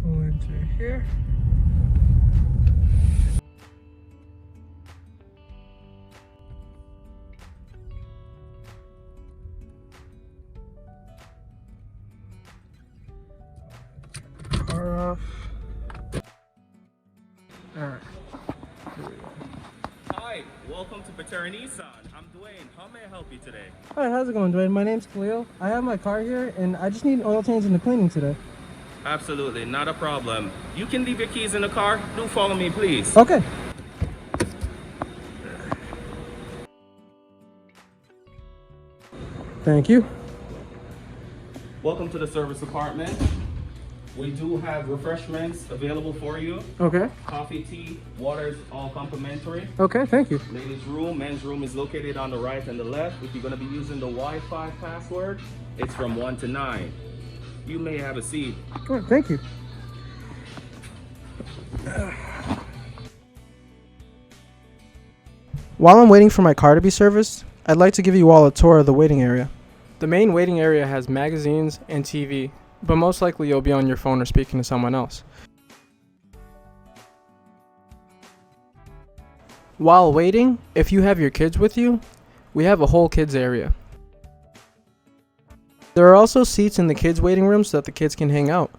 Pull into here. Car off. All right. Hi, welcome to Bertera Nissan. I'm Dwayne. How may I help you today? Hi, how's it going, Dwayne? My name's Khalil. I have my car here, and I just need oil change and the cleaning today. Absolutely, not a problem. You can leave your keys in the car. Do follow me, please. Okay. Thank you. Welcome to the service department. We do have refreshments available for you. Okay. Coffee, tea, waters, all complimentary. Okay, thank you. Ladies' room, men's room is located on the right and the left. If you're going to be using the Wi-Fi password, it's from 1 to 9. You may have a seat. All right, thank you. While I'm waiting for my car to be serviced, I'd like to give you all a tour of the waiting area. The main waiting area has magazines and TV, but most likely you'll be on your phone or speaking to someone else. While waiting, if you have your kids with you, we have a whole kids area. There are also seats in the kids waiting room so that the kids can hang out.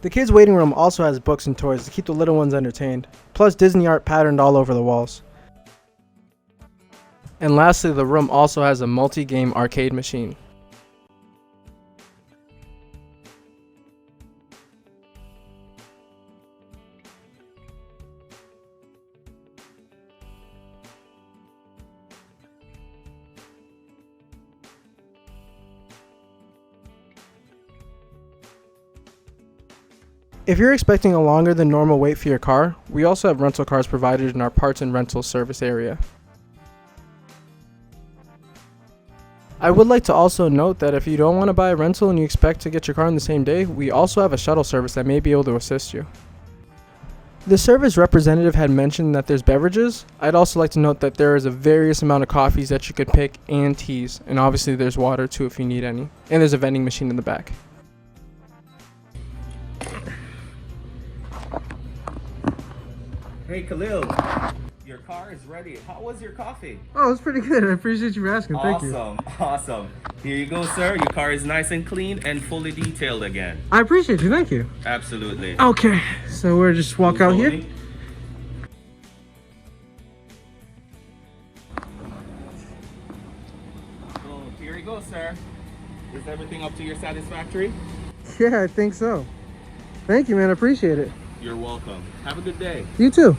The kids waiting room also has books and toys to keep the little ones entertained, plus Disney art patterned all over the walls. And lastly, the room also has a multi-game arcade machine. If you're expecting a longer than normal wait for your car, we also have rental cars provided in our parts and rental service area. I would like to also note that if you don't want to buy a rental and you expect to get your car on the same day, we also have a shuttle service that may be able to assist you. The service representative had mentioned that there's beverages. I'd also like to note that there is a various amount of coffees that you could pick and teas, and obviously there's water too if you need any, and there's a vending machine in the back. Hey, Khalil. Your car is ready. How was your coffee? Oh, it's pretty good. I appreciate you for asking. Thank you. Awesome. Here you go, sir. Your car is nice and clean and fully detailed again. I appreciate you. Thank you. Absolutely. Okay, so we'll just walk out here. So here you go, sir. Is everything up to your satisfactory? Yeah, I think so. Thank you, man. I appreciate it. You're welcome. Have a good day. You too.